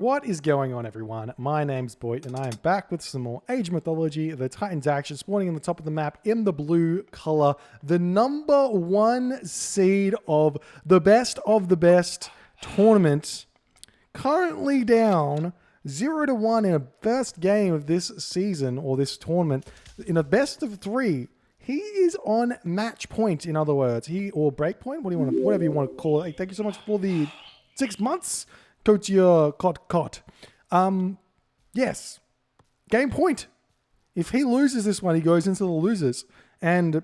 What is going on, everyone? My name's Boyd, and I am back with some more Age Mythology. The Titans action spawning in the top of the map in the blue color. The number one seed of the best tournament. Currently down 0-1 in a first game of this season, or this tournament. In a best of three, he is on match point, in other words. Or break point, whatever you want to call it. Thank you so much for the 6 months. Coach Cot. Yes. Game point. If he loses this one, he goes into the losers. And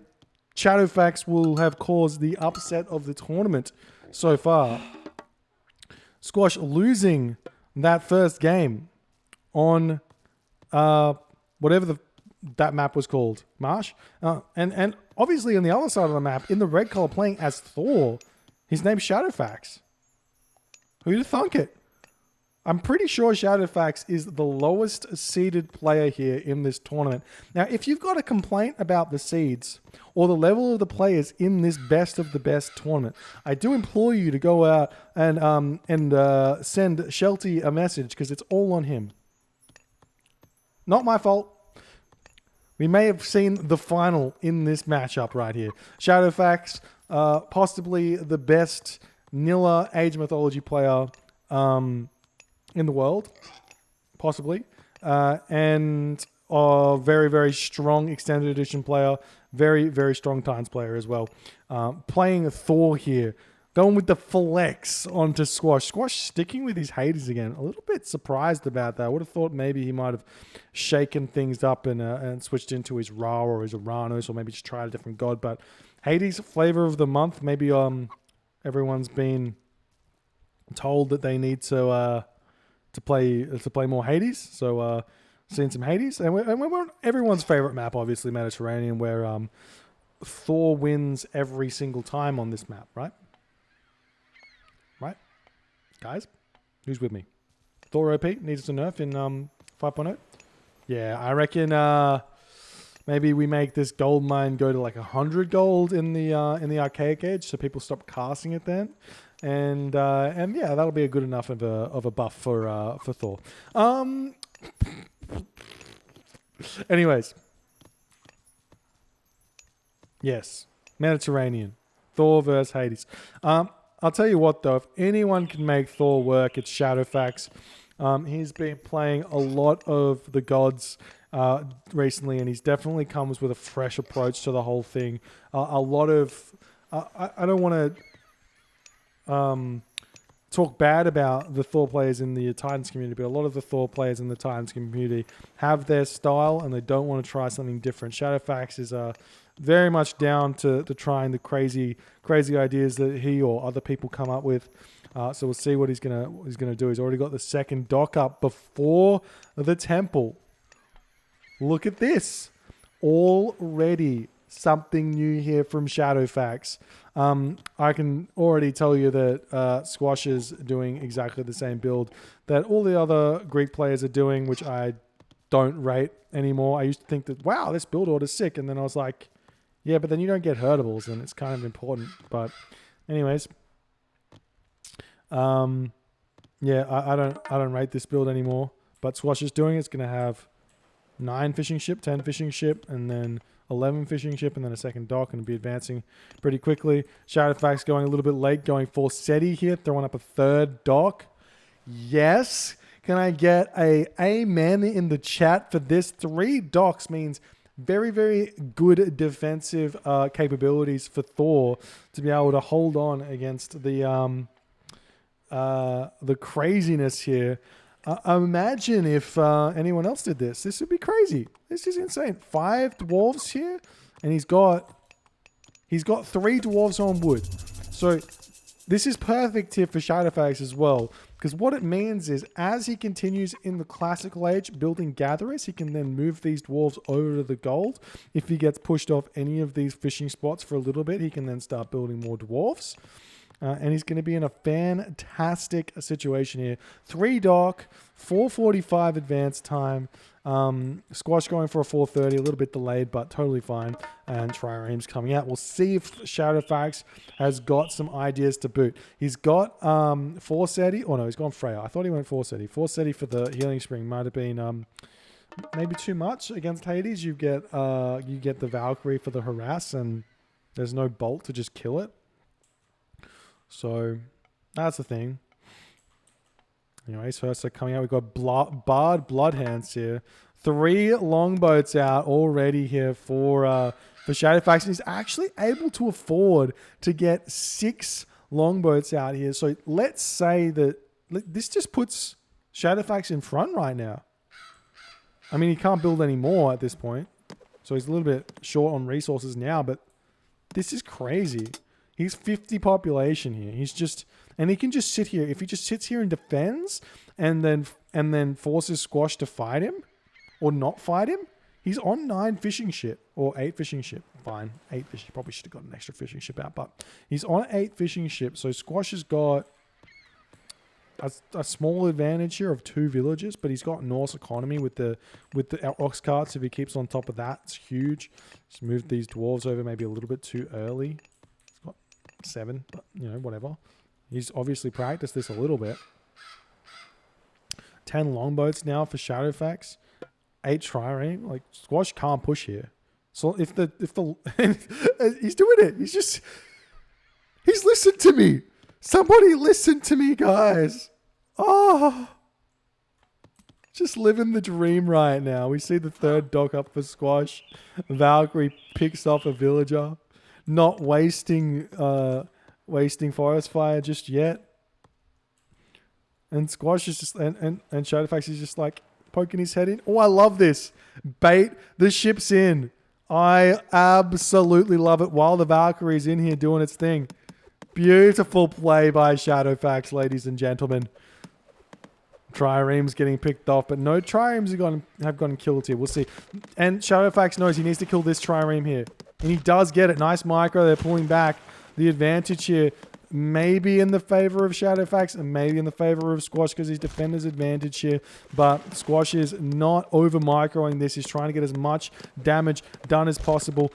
ShadowFaxx will have caused the upset of the tournament so far. Squash losing that first game on whatever that map was called. Marsh. And obviously on the other side of the map, in the red color playing as Thor, his name's ShadowFaxx. Who'd have thunk it? I'm pretty sure ShadowFaxx is the lowest seeded player here in this tournament. Now, if you've got a complaint about the seeds or the level of the players in this best of the best tournament, I do implore you to go out and send Shelty a message, because it's all on him. Not my fault. We may have seen the final in this matchup right here. ShadowFaxx, possibly the best Nilla Age Mythology player in the world, possibly, and a very, very strong Extended Edition player, very, very strong Titans player as well. Playing Thor here, going with the flex onto Squash. Squash sticking with his Hades again. A little bit surprised about that. I would have thought maybe he might have shaken things up and switched into his Ra or his Uranus, or maybe just tried a different god. But Hades, flavor of the month. Maybe everyone's been told that they need to play more Hades, so seeing some Hades, and we're everyone's favorite map, obviously Mediterranean, where Thor wins every single time on this map, right? Right, guys, who's with me? Thor OP needs a nerf in 5.0. Yeah, I reckon maybe we make this gold mine go to like 100 gold in the archaic age, so people stop casting it then. And yeah, that'll be a good enough of a buff for Thor. Anyways, yes, Mediterranean, Thor versus Hades. I'll tell you what though, if anyone can make Thor work, it's ShadowFaxx. He's been playing a lot of the gods recently, and he's definitely comes with a fresh approach to the whole thing. A lot of I don't want to talk bad about the Thor players in the Titans community, but a lot of the Thor players in the Titans community have their style and they don't want to try something different. ShadowFaxx is very much down to trying the crazy ideas that he or other people come up with. So we'll see what he's gonna do. He's already got the second dock up before the temple. Look at this. Already something new here from ShadowFaxx. I can already tell you that Squash is doing exactly the same build that all the other Greek players are doing, which I don't rate anymore. I used to think that, wow, this build order's sick. And then I was like, yeah, but then you don't get hurtables, and it's kind of important. But anyways, yeah, I don't rate this build anymore. But Squash is doing it's going to have 9 fishing ship, 10 fishing ship, and then 11 fishing ship, and then a second dock, and be advancing pretty quickly. ShadowFaxx going a little bit late, going for SETI here, throwing up a third dock. Yes. Can I get a amen in the chat for this? 3 docks means very, very good defensive capabilities for Thor to be able to hold on against the craziness here. Imagine if anyone else did this. This would be crazy. This is insane. 5 dwarves here, and he's got 3 dwarves on wood. So this is perfect here for ShadowFaxx as well, because what it means is as he continues in the classical age building gatherers, he can then move these dwarves over to the gold. If he gets pushed off any of these fishing spots for a little bit, he can then start building more dwarves. And he's going to be in a fantastic situation here. 3 dock, 4:45 advance time. Squash going for a 4:30, a little bit delayed, but totally fine. And Trireme's coming out. We'll see if ShadowFaxx has got some ideas to boot. He's got Forseti. Oh no, he's gone Freya. I thought he went Forseti. Forseti for the Healing Spring might have been maybe too much against Hades. You get the Valkyrie for the harass, and there's no bolt to just kill it. So that's the thing. Anyway, so Ursa coming out. We've got Barred Bloodhands here. 3 longboats out already here for ShadowFaxx. And he's actually able to afford to get 6 longboats out here. So let's say that this just puts ShadowFaxx in front right now. I mean, he can't build any more at this point. So he's a little bit short on resources now, but this is crazy. He's 50 population here. He's just... And he can just sit here. If he just sits here and defends and then forces Squash to fight him or not fight him, he's on 9 fishing ship or 8 fishing ship. Fine, 8 fishing. Probably should have got an extra fishing ship out, but he's on 8 fishing ships. So Squash has got a small advantage here of 2 villages, but he's got Norse economy with the ox carts. If he keeps on top of that, it's huge. Just moved these dwarves over maybe a little bit too early. He's got 7, but you know, whatever. He's obviously practiced this a little bit. 10 longboats now for ShadowFaxx. 8 trireme. Like, Squash can't push here. So if the he's doing it. He's listened to me. Somebody listen to me, guys. Oh, just living the dream right now. We see the 3rd dock up for Squash. Valkyrie picks off a villager, not wasting forest fire just yet. And Squash is just and ShadowFaxx is just like poking his head in. Oh, I love this. Bait the ships in. I absolutely love it while the Valkyrie's in here doing its thing. Beautiful play by ShadowFaxx, ladies and gentlemen. Triremes getting picked off, but no triremes have gotten killed here. We'll see. And ShadowFaxx knows he needs to kill this trireme here. And he does get it. Nice micro. They're pulling back. The advantage here maybe in the favor of ShadowFaxx and maybe in the favor of Squash because he's defender's advantage here. But Squash is not over microing this. He's trying to get as much damage done as possible.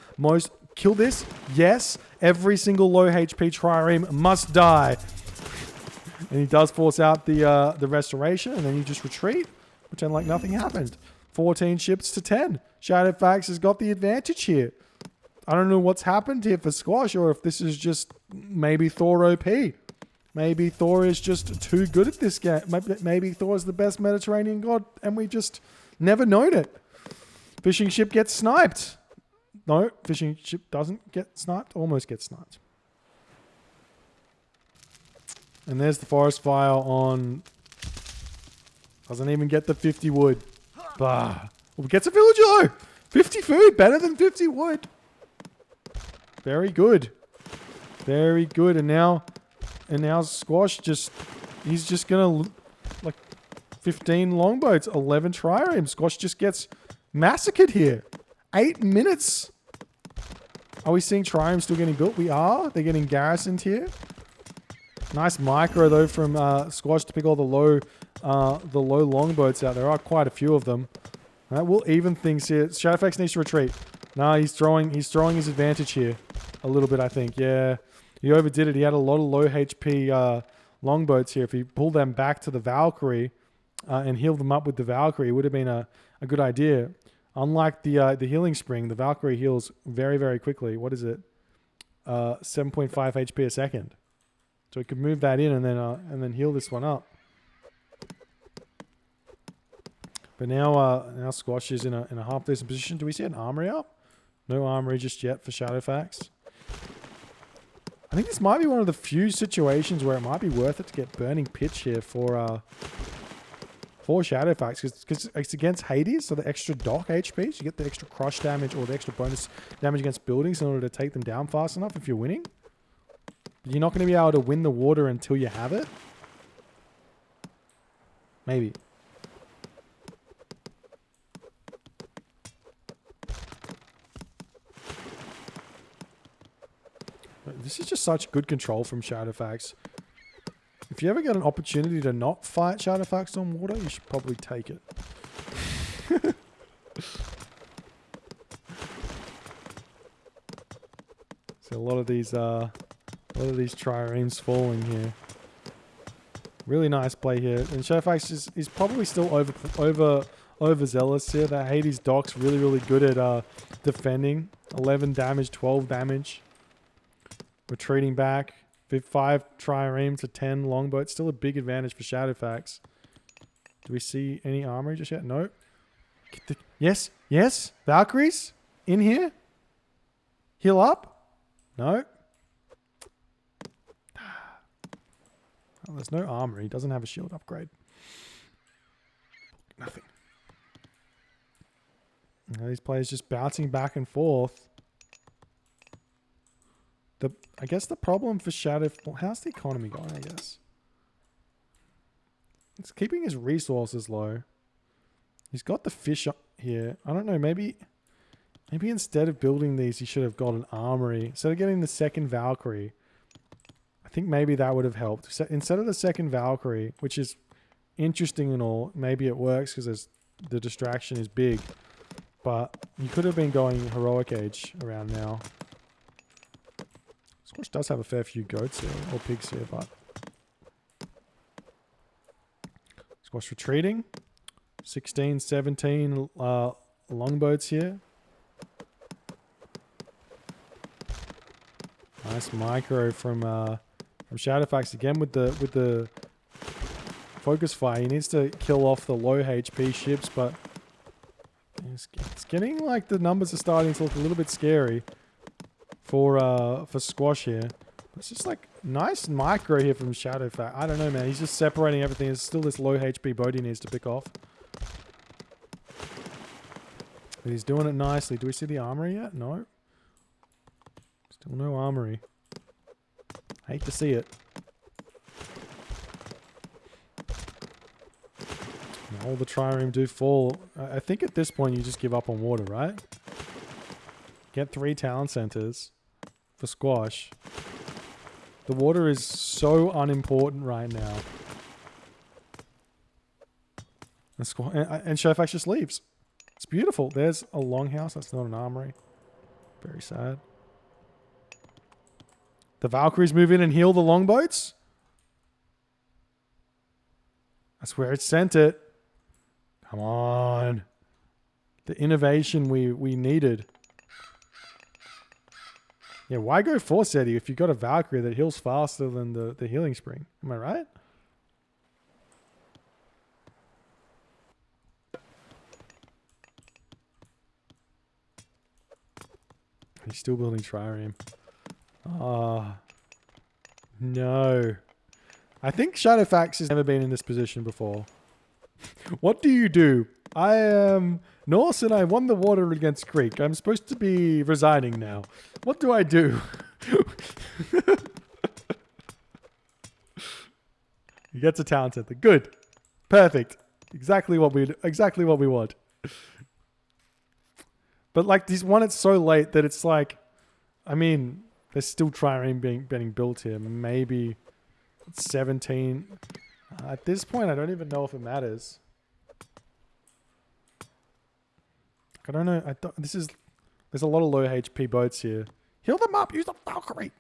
Kill this? Yes. Every single low HP trireme must die. And he does force out the restoration, and then you just retreat. Pretend like nothing happened. 14 ships to 10. ShadowFaxx has got the advantage here. I don't know what's happened here for Squash, or if this is just maybe Thor OP. Maybe Thor is just too good at this game. Maybe Thor is the best Mediterranean god, and we just never known it. Fishing ship gets sniped. No, fishing ship doesn't get sniped. Almost gets sniped. And there's the forest fire on... Doesn't even get the 50 wood. Bah. Well, gets a villager though. 50 food, better than 50 wood. Very good. Very good. And now Squash he's just going to, like, 15 longboats, 11 triremes. Squash just gets massacred here. 8 minutes. Are we seeing triremes still getting built? We are. They're getting garrisoned here. Nice micro though from Squash to pick all the low longboats out. There are quite a few of them. All right, we'll even things here. ShadowFaxx needs to retreat. No, he's throwing his advantage here a little bit, I think. Yeah, he overdid it. He had a lot of low HP longboats here. If he pulled them back to the Valkyrie and healed them up with the Valkyrie, it would have been a good idea. Unlike the healing spring, the Valkyrie heals very, very quickly. What is it? 7.5 HP a second. So he could move that in and then heal this one up. But now Squash is in a half decent position. Do we see an armory up? No armory just yet for ShadowFaxx. I think this might be one of the few situations where it might be worth it to get Burning Pitch here for ShadowFaxx because it's against Hades, so the extra dock HP, so you get the extra crush damage or the extra bonus damage against buildings in order to take them down fast enough if you're winning. But you're not going to be able to win the water until you have it. Maybe. But this is just such good control from ShadowFaxx. If If you ever get an opportunity to not fight ShadowFaxx on water, you should probably take it. So a lot of these triremes falling here. Really nice play here, and ShadowFaxx is probably still overzealous here. That Hades Doc's really good at defending. 11 damage, 12 damage. Retreating back. 5 trireme to 10 longboat. Still a big advantage for ShadowFaxx. Do we see any armory just yet? Nope. Yes. Valkyries in here. Heal up. No. Oh, there's no armory. He doesn't have a shield upgrade. Nothing. Now these players just bouncing back and forth. I guess the problem for Shadow... Well, how's the economy going, I guess? It's keeping his resources low. He's got the fish up here. I don't know, maybe instead of building these, he should have got an armory. Instead of getting the second Valkyrie, I think maybe that would have helped. Instead of the second Valkyrie, which is interesting and all, maybe it works because the distraction is big. But you could have been going Heroic Age around now. Squash does have a fair few goats here, or pigs here, but... Squash retreating. 16, 17 longboats here. Nice micro from ShadowFaxx again with the focus fire. He needs to kill off the low HP ships, but it's getting like the numbers are starting to look a little bit scary for Squash here. It's just like nice micro here from ShadowFaxx. I don't know, man. He's just separating everything. There's still this low HP boat he needs to pick off. But he's doing it nicely. Do we see the armory yet? No. Still no armory. Hate to see it. Now all the trireme do fall. I think at this point you just give up on water, right? Get 3 talent centers for Squash. The water is so unimportant right now. And ShadowFaxx just leaves. It's beautiful. There's a longhouse. That's not an armory. Very sad. The Valkyries move in and heal the longboats. That's where it sent it. Come on. The innovation we needed. Yeah, why go Force Eddy if you got a Valkyrie that heals faster than the healing spring? Am I right? He's still building trireme. Oh, no. I think ShadowFaxx has never been in this position before. What do you do? I am Norse and I won the water against Greek. I'm supposed to be resigning now. What do I do? He gets a talent center. Good. Perfect. Exactly what we want. But like he's won it so late that it's like, I mean, there's still trireme being built here. Maybe it's 17. At this point, I don't even know if it matters. I don't know. There's a lot of low HP boats here. Heal them up. Use the Valkyrie.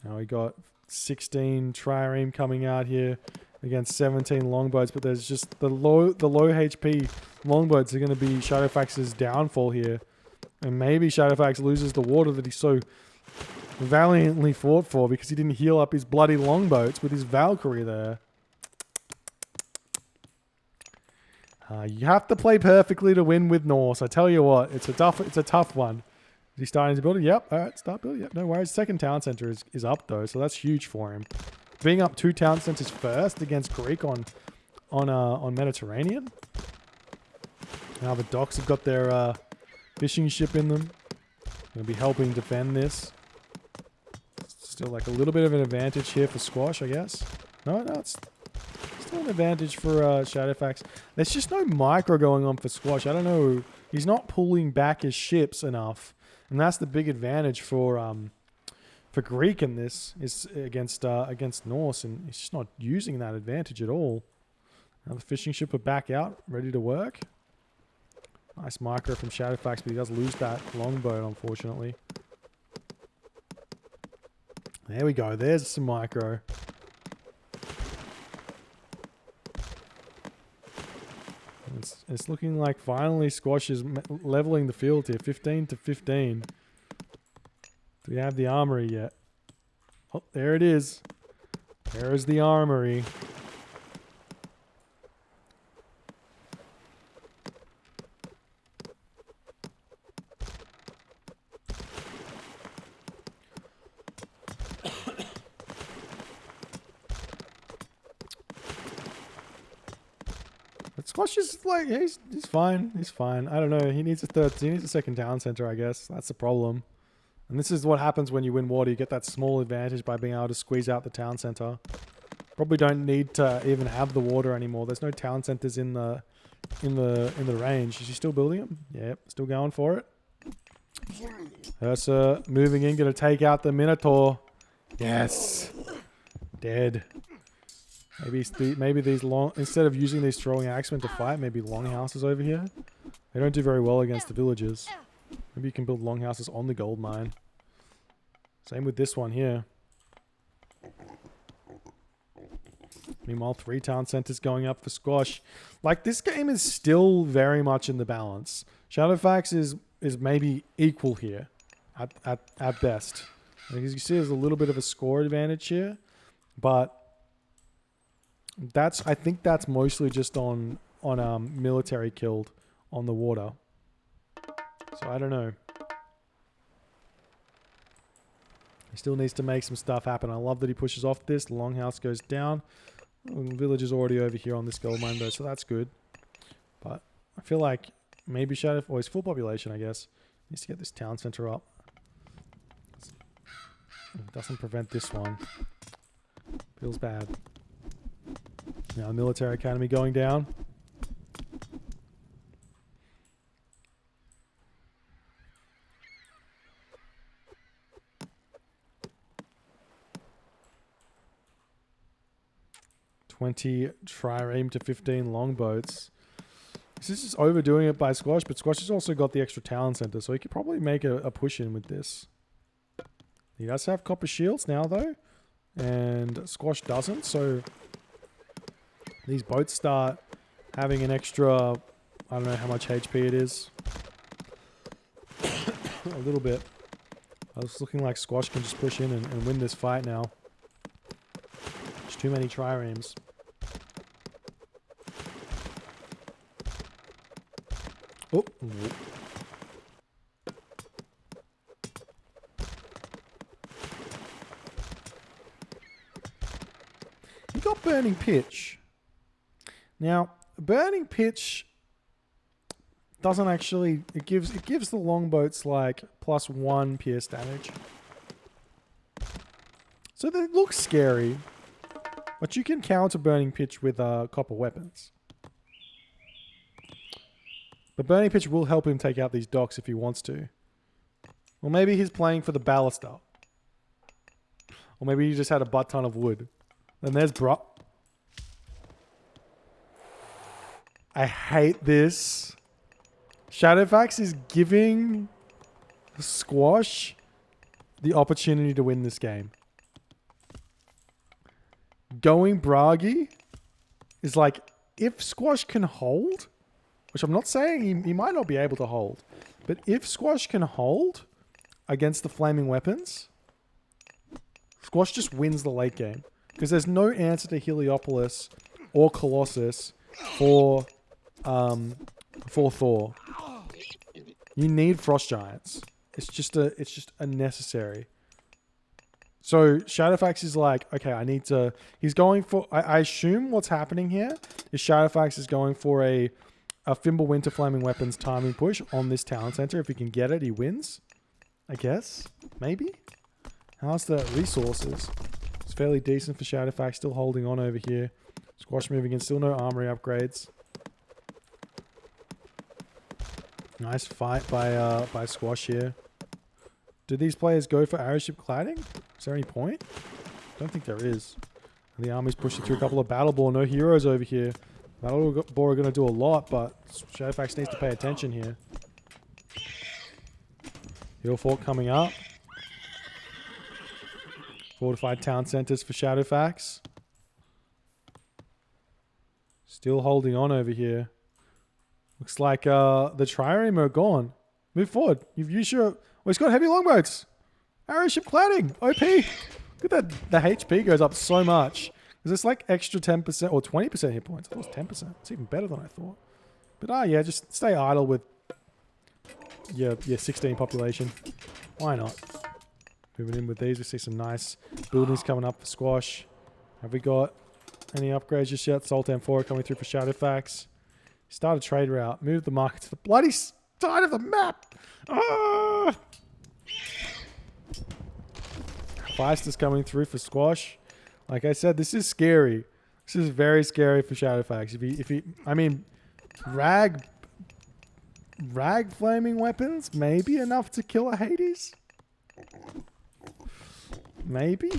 Now we got 16 trireme coming out here against 17 longboats, but there's just the low HP longboats are going to be ShadowFaxx's downfall here, and maybe ShadowFaxx loses the water that he so valiantly fought for because he didn't heal up his bloody longboats with his Valkyrie there. You have to play perfectly to win with Norse. I tell you what, it's a tough one. Is he starting to build it? Yep. All right, start building. Yep. No worries. Second talent center is up though, so that's huge for him. Being up 2 talent centers first against Greek on Mediterranean. Now the docks have got their fishing ship in them. Going to be helping defend this. Still like a little bit of an advantage here for Squash, I guess. No, it's still an advantage for ShadowFaxx. There's just no micro going on for Squash. I don't know. He's not pulling back his ships enough And that's the big advantage for Greek in this, is against Norse, and he's just not using that advantage at all. Now the fishing ship are back out, ready to work. Nice micro from ShadowFaxx, but he does lose that longboat, unfortunately. There we go. There's some micro. It's looking like finally Squash is leveling the field here. 15 to 15. Do we have the armory yet? Oh, there it is. There is the armory. Squash is like, he's fine. He's fine. I don't know. He needs a second town center, I guess. That's the problem. And this is what happens when you win water. You get that small advantage by being able to squeeze out the town center. Probably don't need to even have the water anymore. There's no town centers in the range. Is he still building them? Yep, still going for it. Ursa moving in, gonna take out the Minotaur. Yes. Dead. Maybe these long, instead of using these throwing axemen to fight, maybe longhouses over here. They don't do very well against the villagers. Maybe you can build longhouses on the gold mine. Same with this one here. Meanwhile, 3 town centers going up for Squash. Like, this game is still very much in the balance. ShadowFaxx is maybe equal here at best. Like, as you see, there's a little bit of a score advantage here, but I think that's mostly just on military killed on the water. So I don't know. He still needs to make some stuff happen. I love that he pushes off this. The longhouse goes down. The village is already over here on this gold mine though, so that's good. But I feel like maybe Shadow, or his full population, I guess, needs to get this town center up. It doesn't prevent this one. Feels bad. Now the military academy going down. Trireme to 15 longboats. This is just overdoing it by Squash, but Squash has also got the extra town center, so he could probably make a push in with this. He does have copper shields now though, and Squash doesn't, so these boats start having an extra, I don't know how much HP it is. A little bit. It's looking like Squash can just push in and win this fight now. There's too many triremes. Oh. He got burning pitch. Now, burning pitch doesn't actually, it gives the longboats like +1 pierce damage. So they look scary, but you can counter burning pitch with copper weapons. But burning pitch will help him take out these docks if he wants to. Or maybe he's playing for the ballista. Or maybe he just had a butt ton of wood. Then there's I hate this. ShadowFaxx is giving Squash the opportunity to win this game. Going Bragi is like, if Squash can hold, which I'm not saying he might not be able to hold, but if Squash can hold against the flaming weapons, Squash just wins the late game. Because there's no answer to Heliopolis or Colossus for Thor. You need frost giants. It's just a necessary. So ShadowFaxx is like, okay, I need to. He's going for. I assume what's happening here is ShadowFaxx is going for a Fimbulwinter Flaming Weapons timing push on this town center. If he can get it, he wins. I guess maybe. How's the resources? It's fairly decent for ShadowFaxx. Still holding on over here. Squash moving in. Still no armory upgrades. Nice fight by Squash here. Do these players go for airship cladding? Is there any point? Don't think there is. And the army's pushing through a couple of Battleborn. No heroes over here. Battleborn are going to do a lot, but ShadowFaxx needs to pay attention here. Hill Fort coming up. Fortified town centers for ShadowFaxx. Still holding on over here. Looks like the trireme are gone. Move forward. You've used your... Oh, he's got heavy longboats. Airship cladding. OP. Look at that. The HP goes up so much. Is this like extra 10% or 20% hit points? I thought it was 10%. It's even better than I thought. But yeah, just stay idle with your 16 population. Why not? Moving in with these. We see some nice buildings coming up for Squash. Have we got any upgrades just yet? Sultan 4 coming through for ShadowFaxx. Start a trade route. Move the market to the bloody side of the map. Ah! Feister's coming through for Squash. Like I said, this is scary. This is very scary for ShadowFaxx. If he, I mean, rag flaming weapons, maybe enough to kill a Hades. Maybe.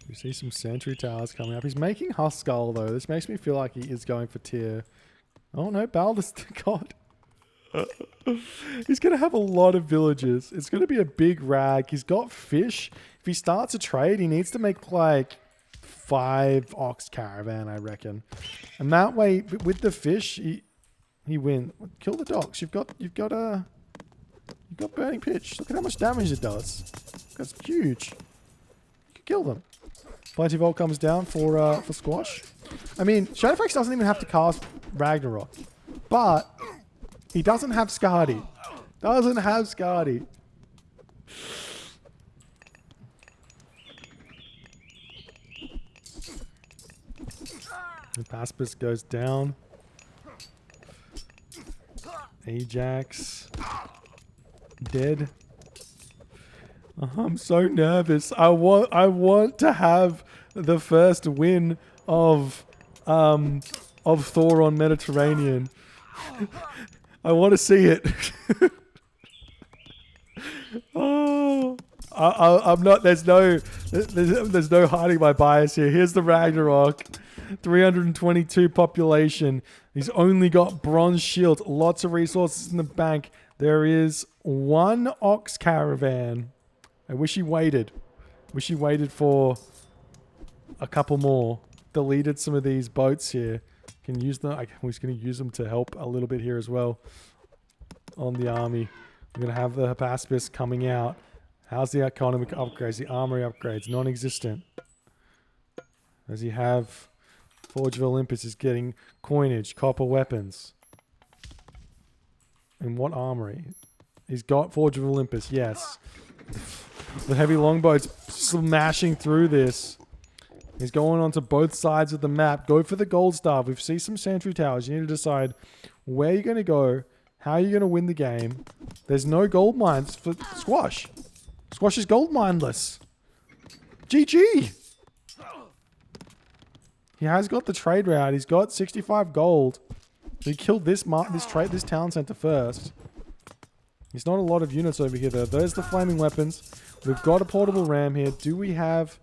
We see some sentry towers coming up. He's making Huskell though. This makes me feel like he is going for tier. Oh no, Baldur's God. He's going to have a lot of villages. It's going to be a big rag. He's got fish. If he starts a trade, he needs to make like 5 ox caravan, I reckon. And that way, with the fish, he wins. Kill the docks. You've got burning pitch. Look at how much damage it does. That's huge. You can kill them. Plenty Volt comes down for Squash. I mean, ShadowFaxx doesn't even have to cast Ragnarok, but he doesn't have Skadi. Doesn't have Skadi. The Paspis goes down. Ajax dead. I'm so nervous. I want to have the first win of Thor on Mediterranean. I want to see it. Oh, I'm not. There's no hiding my bias here. Here's the Ragnarok. 322 population. He's only got bronze shield. Lots of resources in the bank. There is 1 ox caravan. I wish he waited. Wish he waited for a couple more. Deleted some of these boats here. Can use them. I'm just going to use them to help a little bit here as well on the army. We're going to have the Hypaspis coming out. How's the economic upgrades? The armory upgrades. Non-existent. Does he have... Forge of Olympus is getting coinage, copper weapons. In what armory? He's got Forge of Olympus, yes. The heavy longbows smashing through this. He's going onto both sides of the map. Go for the gold star. We've seen some sentry towers. You need to decide where you're going to go, how you're going to win the game. There's no gold mines for Squash. Squash is gold mineless. GG. He has got the trade route. He's got 65 gold. He killed this town center first. There's not a lot of units over here though. There's the flaming weapons. We've got a portable ram here. Do we have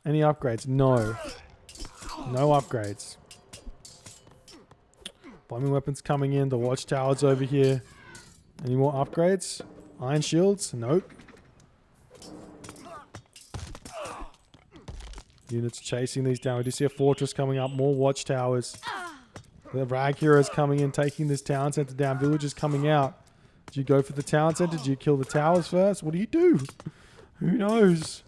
any upgrades? No. No upgrades. Flaming weapons coming in. The watchtower's over here. Any more upgrades? Iron shields? Nope. Units chasing these down. We do see a fortress coming up. More watchtowers. The rag heroes coming in, taking this town center down. Villagers coming out. Do you go for the town center? Do you kill the towers first? What do you do? Who knows?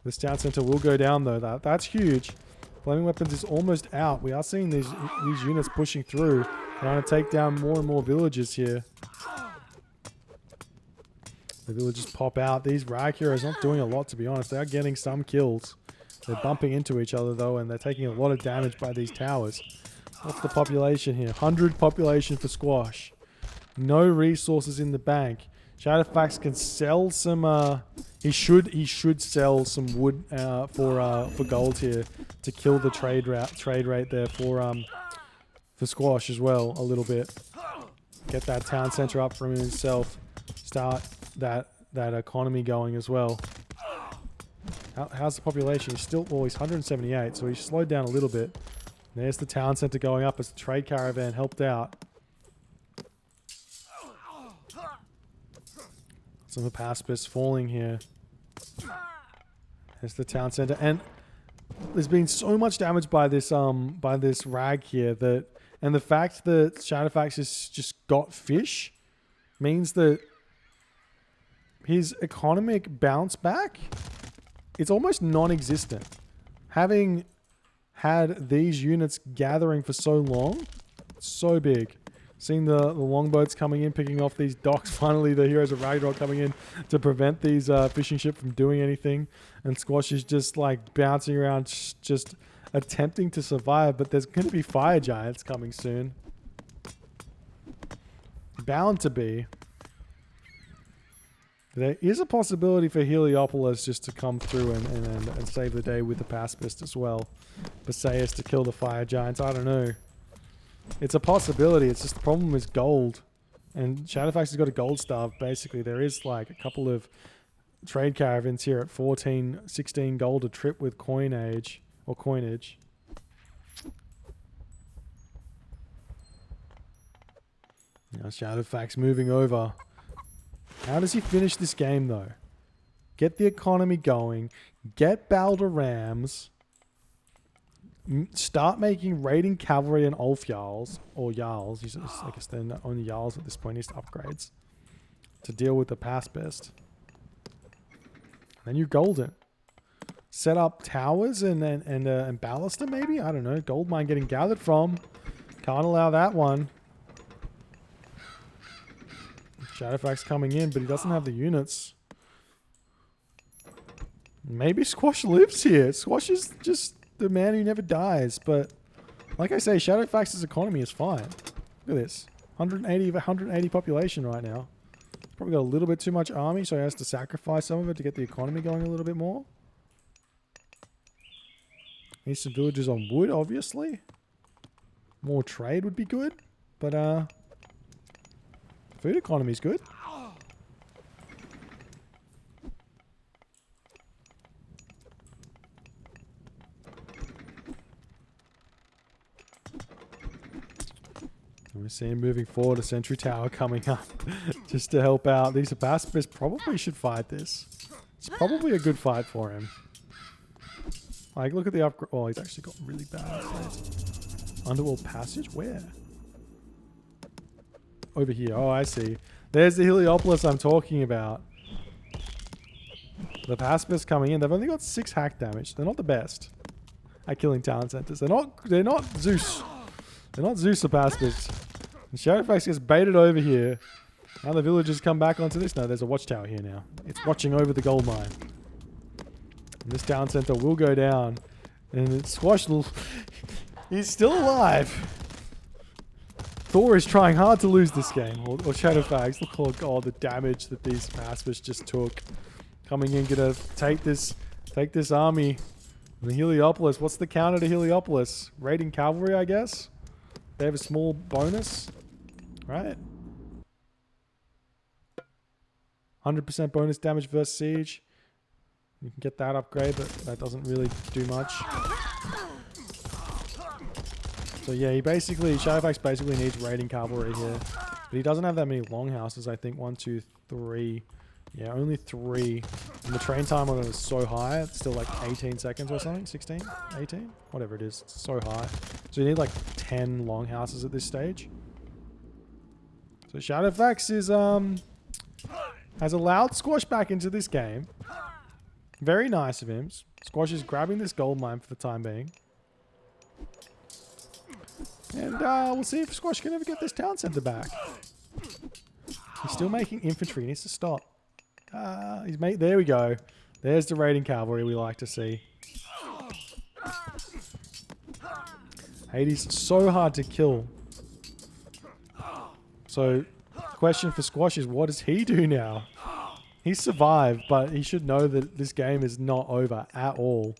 This town center will go down though. That's huge. Flaming weapons is almost out. We are seeing these units pushing through, trying to take down more and more villages here. The villagers pop out. These rag heroes not doing a lot, to be honest. They are getting some kills. They're bumping into each other though, and they're taking a lot of damage by these towers. What's the population here? 100 population for Squash. No resources in the bank. ShadowFaxx can sell some... He should sell some wood for gold here to kill the trade rate there for Squash as well a little bit. Get that town center up for himself. Start that economy going as well. How's the population? He's still, well, he's 178, so he's slowed down a little bit. There's the town center going up as the trade caravan helped out. Some of the pacifists falling here. There's the town center, and there's been so much damage by this rag here that, and the fact that ShadowFaxx has just got fish means that his economic bounce back, it's almost non-existent. Having had these units gathering for so long, so big. Seeing the longboats coming in, picking off these docks. Finally, the heroes of Ragnarok coming in to prevent these fishing ships from doing anything. And Squash is just like bouncing around, just attempting to survive. But there's going to be fire giants coming soon. Bound to be. There is a possibility for Heliopolis just to come through and save the day with the pacifist as well. Perseus to kill the fire giants. I don't know. It's a possibility. It's just the problem is gold. And ShadowFaxx has got a gold starve, basically. There is like a couple of trade caravans here at 14, 16 gold a trip with coinage. Now ShadowFaxx moving over. How does he finish this game though? Get the economy going. Get Balder Rams. Start making raiding cavalry and Ulf Jarls, or Jarls. I guess they're not only Jarls at this point. Needs upgrades to deal with the pacifist. Then you golden. Set up towers and ballaster maybe. I don't know. Gold mine getting gathered from. Can't allow that one. ShadowFaxx coming in, but he doesn't have the units. Maybe Squash lives here. Squash is just the man who never dies, but like I say, ShadowFaxx's economy is fine. Look at this. 180 population right now. Probably got a little bit too much army, so he has to sacrifice some of it to get the economy going a little bit more. Needs some villages on wood, obviously. More trade would be good, but food economy is good. We see him moving forward, a sentry tower coming up just to help out. These pacifists probably should fight this. It's probably a good fight for him. Like, look at the upgrade. Oh, he's actually got really bad upgrades. Underworld passage? Where? Over here. Oh, I see. There's the Heliopolis I'm talking about. The pacifists coming in. They've only got 6 hack damage. They're not the best at killing town centers. They're not Zeus. They're not Zeus the pacifists. And ShadowFaxx gets baited over here. Now the villagers come back onto this. No, there's a watchtower here now. It's watching over the gold mine. And this town center will go down. And it's Squash. He's still alive. Thor is trying hard to lose this game. Or ShadowFaxx. Look, oh god, the damage that these pacifists just took. Coming in, gonna take this army. The Heliopolis. What's the counter to Heliopolis? Raiding cavalry, I guess? They have a small bonus, right? 100% bonus damage versus siege. You can get that upgrade, but that doesn't really do much. So yeah, ShadowFaxx basically needs raiding cavalry here. But he doesn't have that many longhouses, I think. 1, 2, 3. Yeah, only 3. And the train time on it is so high. It's still like 18 seconds or something. 16? 18? Whatever it is. It's so high. So you need like 10 longhouses at this stage. So ShadowFaxx is has allowed Squash back into this game. Very nice of him. Squash is grabbing this gold mine for the time being. And we'll see if Squash can ever get this town center back. He's still making infantry. He needs to stop. There we go. There's the raiding cavalry we like to see. Hades so hard to kill. So, the question for Squash is, what does he do now? He survived, but he should know that this game is not over at all.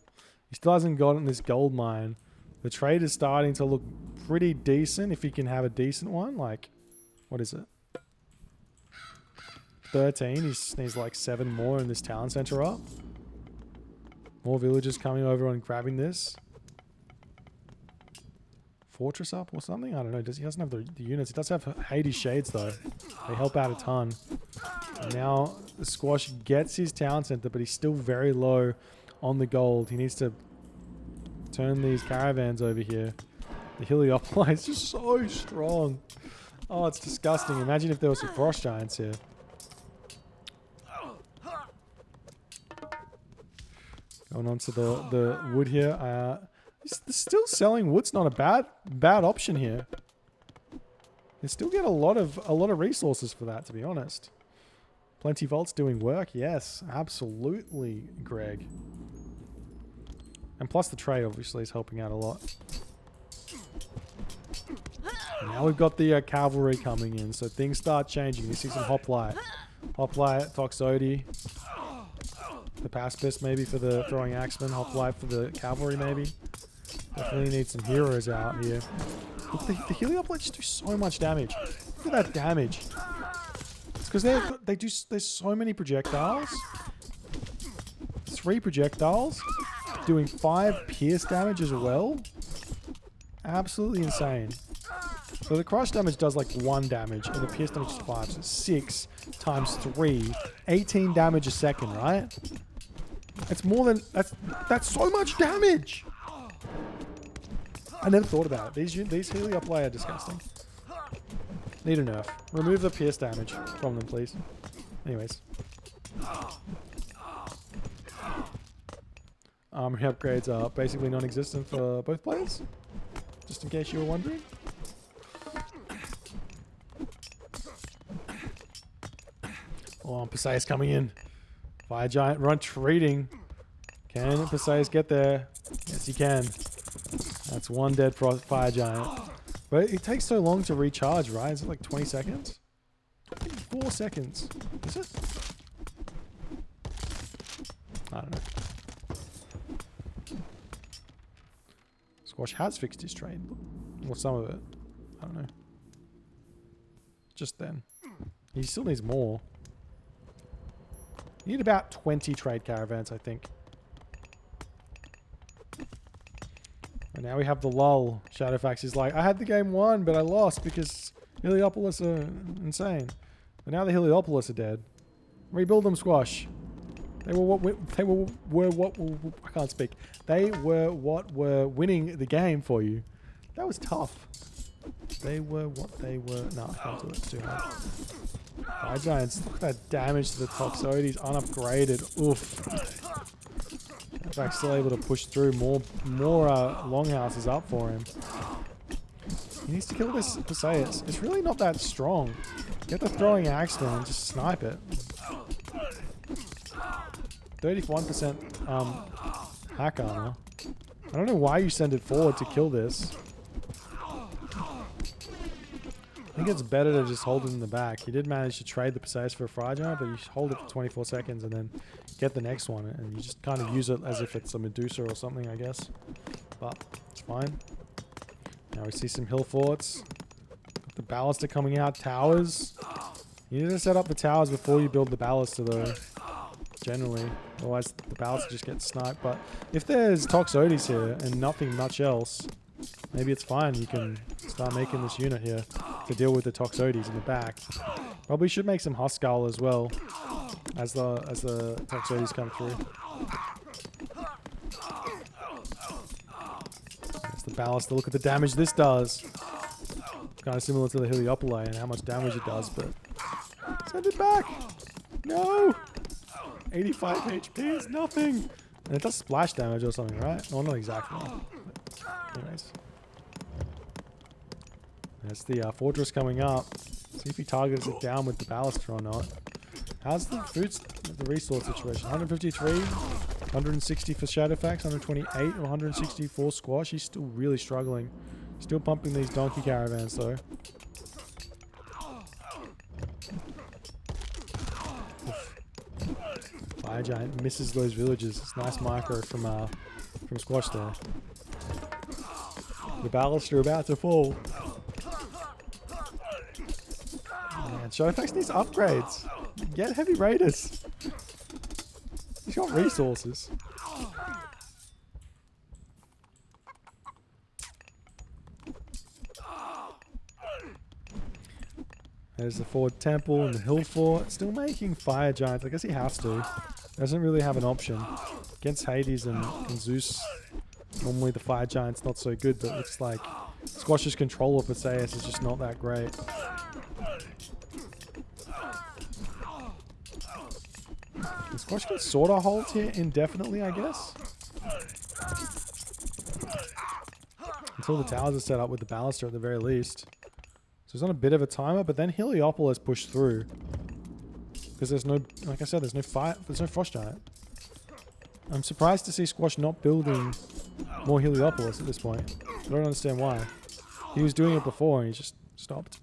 He still hasn't gotten this gold mine. The trade is starting to look pretty decent if he can have a decent one. Like, what is it? 13. He needs like 7 more in this town center up. More villagers coming over and grabbing this. Fortress up or something? I don't know. He doesn't have the units. He does have Hades Shades though. They help out a ton. And now the Squash gets his town center, but he's still very low on the gold. He needs to turn these caravans over here. The Heliopolis is just so strong. Oh, it's disgusting. Imagine if there were some frost giants here. Going on to the wood here. Still selling wood's not a bad option here. They still get a lot of resources for that, to be honest. Plenty Vault's doing work, yes, absolutely, Greg. And plus the trade obviously is helping out a lot. And now we've got the cavalry coming in, so things start changing. You see some hoplite, Toxotes. The Pacifist maybe for the throwing axemen, hoplite for the cavalry maybe. Definitely need some heroes out here. Look, the Heliopolis just do so much damage. Look at that damage. It's because there's so many projectiles. 3 projectiles doing 5 pierce damage as well. Absolutely insane. So the crush damage does like 1 damage and the pierce damage is 5. So 6 times 3, 18 damage a second, right? It's more than that's so much damage. I never thought about it. These Heliopoli are disgusting. Need a nerf. Remove the pierce damage from them, please. Anyways. Armory upgrades are basically non-existent for both players. Just in case you were wondering. Oh, Perseus coming in. Fire Giant retreating. Can Perseus get there? Yes, he can. That's 1 dead Fire Giant. But it takes so long to recharge, right? Is it like 20 seconds? 4 seconds. Is it? I don't know. Squash has fixed his trade. Or some of it. I don't know. Just then. He still needs more. You need about 20 trade caravans, I think. And now we have the lull. ShadowFaxx is like, I had the game won, but I lost because Heliopolis are insane. But now the Heliopolis are dead. Rebuild them, Squash. They were what I can't speak. They were what were winning the game for you. That was tough. They were what they were. No, I can't do it. It's too hard. Fire Giants, look at that damage to the Toxotes, unupgraded. Oof. ShadowFaxx still able to push through more longhouses up for him. He needs to kill this Perseus. It's really not that strong. Get the throwing axeman and just snipe it. 31% hack armor. I don't know why you send it forward to kill this. I think it's better to just hold it in the back. He did manage to trade the Perseus for a Fire Giant, but you hold it for 24 seconds and then get the next one. And you just kind of use it as if it's a Medusa or something, I guess. But it's fine. Now we see some hill forts. Got the baluster coming out. Towers. You need to set up the towers before you build the baluster though. Generally. Otherwise the baluster just gets sniped. But if there's Toxotes here and nothing much else, maybe it's fine. You can start making this unit here to deal with the Toxotes in the back. Probably should make some Huskull as well as the Toxotes come through. That's the baluster. Look at the damage this does. It's kind of similar to the Heliopoli and how much damage it does, but send it back. No. 85 HP is nothing. And it does splash damage or something, right? Well, not exactly. But anyways. There's the fortress coming up. See if he targets it down with the baluster or not. How's the resource situation? 153, 160 for ShadowFaxx, 128 or 160 for Squash. He's still really struggling. Still pumping these donkey caravans though. Oof. Fire Giant misses those villagers. It's nice micro from Squash there. The baluster about to fall. Man, ShadowFaxx needs upgrades. Get heavy raiders. He's got resources. There's the forward temple and the hill fort. Still making fire giants. I guess he has to. Doesn't really have an option. Against Hades and Zeus, normally the fire giant's not so good, but it looks like Squash's control of Perseus is just not that great. And Squash can sort of hold here indefinitely, I guess. Until the towers are set up with the baluster at the very least. So he's on a bit of a timer, but then Heliopolis pushed through. Because there's no, like I said, there's no frost giant. I'm surprised to see Squash not building more Heliopolis at this point. I don't understand why. He was doing it before and he just stopped.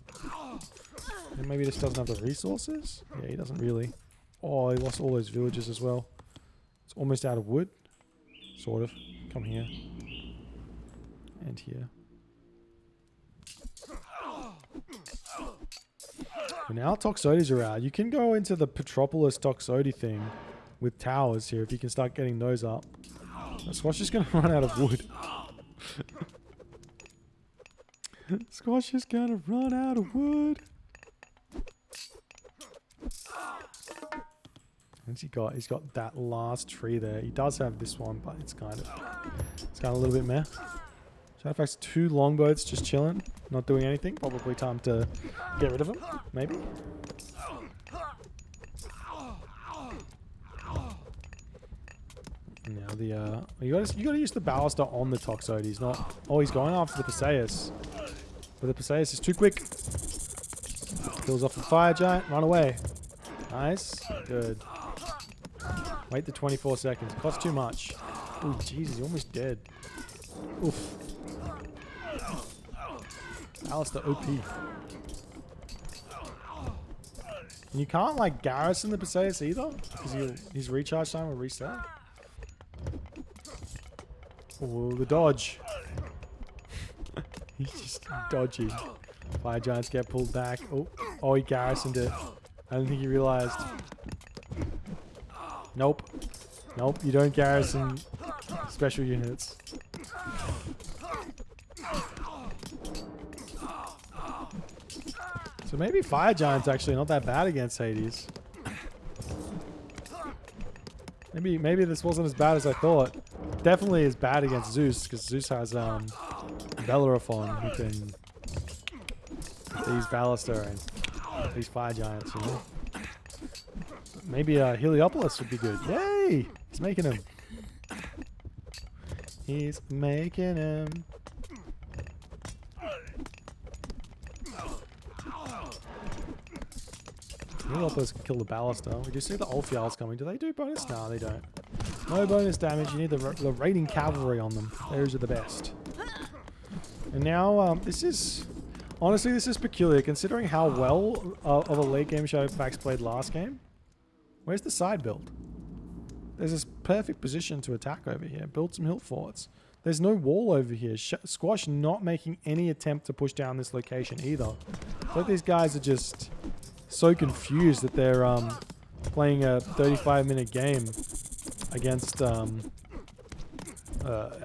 And maybe he just doesn't have the resources? Yeah, he doesn't really. Oh, he lost all those villages as well. It's almost out of wood. Sort of. Come here. And here. But now Toxotes are out. You can go into the Petropolis Toxotes thing with towers here if you can start getting those up. Squash is going to run out of wood. Squash is going to run out of wood. What's he got? He's got that last tree there. He does have this one, but it's kind of a little bit meh. ShadowFaxx 2 longboats just chilling, not doing anything. Probably time to get rid of them, maybe. Now the you gotta use the baluster on the Toxotes, not. Oh, he's going after the Perseus, but the Perseus is too quick. Kills off the fire giant. Run away. Nice, good. Wait the 24 seconds. Costs too much. Oh Jesus, you're almost dead. Oof. Alistair OP. And you can't like garrison the Perseus either, because his recharge time will reset. Oh, the dodge. He's just dodgy. Fire giants get pulled back. Oh, he garrisoned it. I don't think he realized. Nope. Nope, you don't garrison special units. So maybe fire giant's actually not that bad against Hades. Maybe this wasn't as bad as I thought. Definitely is bad against Zeus, because Zeus has Bellerophon who can these baluster and these fire giants, you know. Maybe Heliopolis would be good. Yay! He's making him. He's making him. Heliopolis can kill the baluster. We do see the Ulfials coming. Do they do bonus? No, they don't. No bonus damage. You need the raiding cavalry on them. Those are the best. And now, honestly, this is peculiar considering how well of a late game ShadowFaxx played last game. Where's the side build? There's this perfect position to attack over here. Build some hill forts. There's no wall over here. Squash not making any attempt to push down this location either. It's like these guys are just so confused that they're playing a 35-minute game against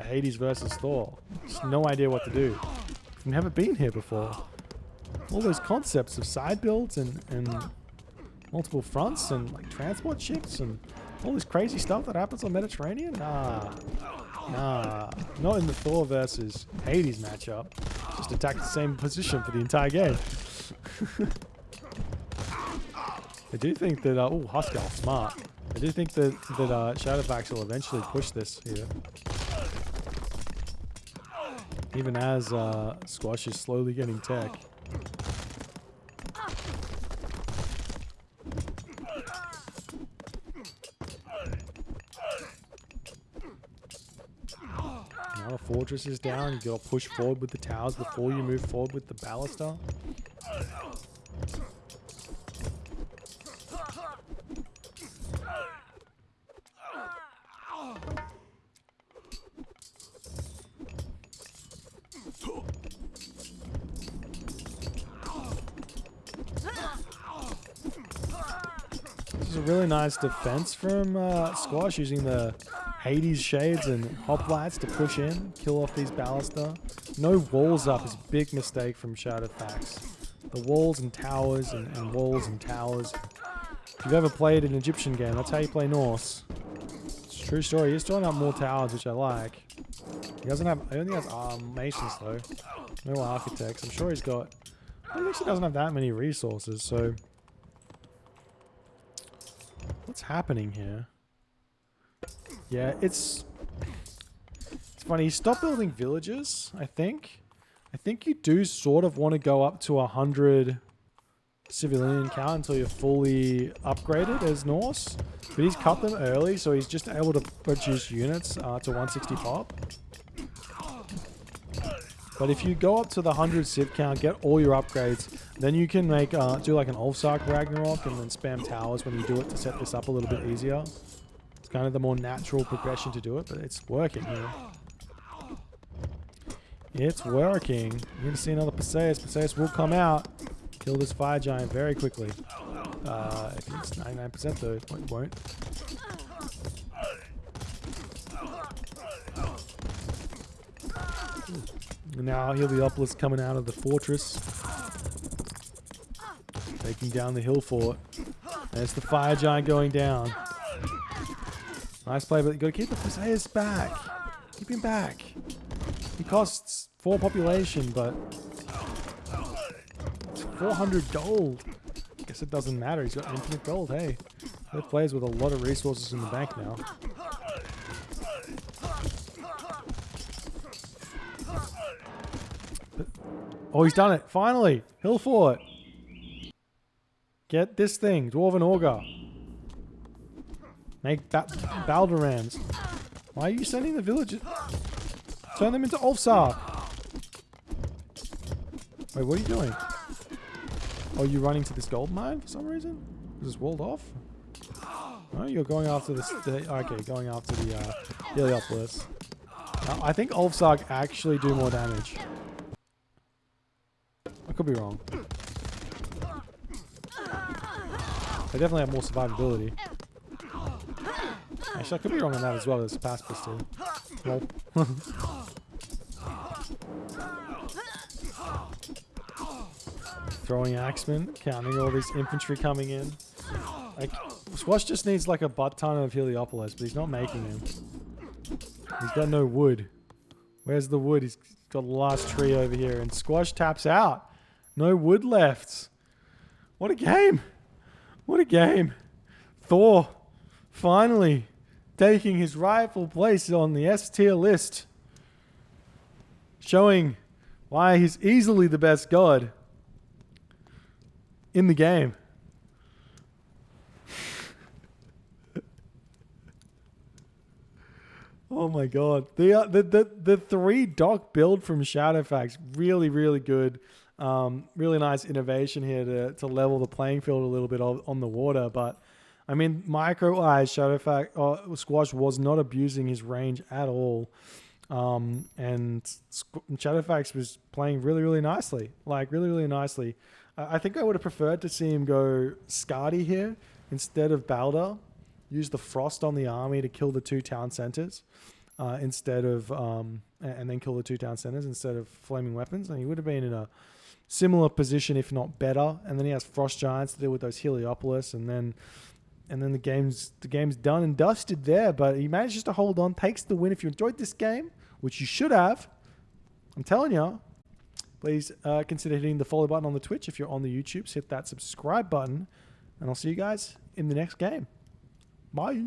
Hades versus Thor. Just no idea what to do. I've never been here before. All those concepts of side builds and multiple fronts and like transport ships and all this crazy stuff that happens on Mediterranean? Nah. Not in the Thor versus Hades matchup. Just attack the same position for the entire game. I do think that, Huskell, smart. I do think that ShadowFaxx will eventually push this here. Even as Squash is slowly getting tech. Now the fortress is down, you gotta push forward with the towers before you move forward with the baluster. a really nice defense from Squash, using the Hades shades and hoplites to push in, kill off these ballista. No walls up is a big mistake from ShadowFaxx. The walls and towers and walls and towers. If you've ever played an Egyptian game, that's how you play Norse. It's a true story. He's throwing up more towers, which I like. He doesn't have, I only has masons though. No architects. I'm sure he's got, he actually doesn't have that many resources, so. What's happening here? Yeah, it's funny. He stopped building villages, I think. I think you do sort of want to go up to 100 civilian count until you're fully upgraded as Norse. But he's cut them early, so he's just able to produce units to 160 pop. But if you go up to the 100 civ count, get all your upgrades, then you can make do like an Post-Ragnarok and then spam towers when you do it to set this up a little bit easier. It's kind of the more natural progression to do it, but it's working here. It's working. You're going to see another Perseus. Perseus will come out. Kill this fire giant very quickly. I think it's 99% though. It won't. And now Heliopolis coming out of the fortress. Taking down the hill fort. There's the fire giant going down. Nice play, but you got to keep the Perseus back. Keep him back. He costs 4 population, but it's 400 gold. Guess it doesn't matter. He's got infinite gold. Hey, there are players with a lot of resources in the bank now. Oh, he's done it. Finally. Hill fort. Get this thing. Dwarven Augur. Make Balderans. Why are you sending the villagers? Turn them into Ulfsar. Wait, what are you doing? Oh, you're running to this gold mine for some reason? Is this walled off? No, you're going after this. Okay, going after the Heliopolis. I think Ulfsar actually do more damage. I could be wrong. They definitely have more survivability. Actually, I could be wrong on that as well. There's a pacifist too. Well. Throwing axemen, counting all this infantry coming in. Like, Squash just needs like a butt ton of Heliopolis, but he's not making him. He's got no wood. Where's the wood? He's got the last tree over here, and Squash taps out. No wood left. What a game. What a game. Thor finally taking his rightful place on the S tier list. Showing why he's easily the best god in the game. Oh my god. The 3 dock build from ShadowFaxx, really, really good. Really nice innovation here to level the playing field a little bit on the water. But I mean, micro eyes, ShadowFaxx, Squash was not abusing his range at all. And ShadowFaxx was playing really, really nicely. Like, really, really nicely. I think I would have preferred to see him go Skadi here instead of Balder. Use the frost on the army to kill the 2 town centers instead of, and then kill the 2 town centers instead of flaming weapons. And he would have been in a similar position, if not better. And then he has frost giants to deal with those Heliopolis, and then the game's done and dusted there. But he manages to hold on, takes the win. If you enjoyed this game, which you should have, I'm telling you, please consider hitting the follow button on the Twitch. If you're on the YouTubes, hit that subscribe button, and I'll see you guys in the next game. Bye.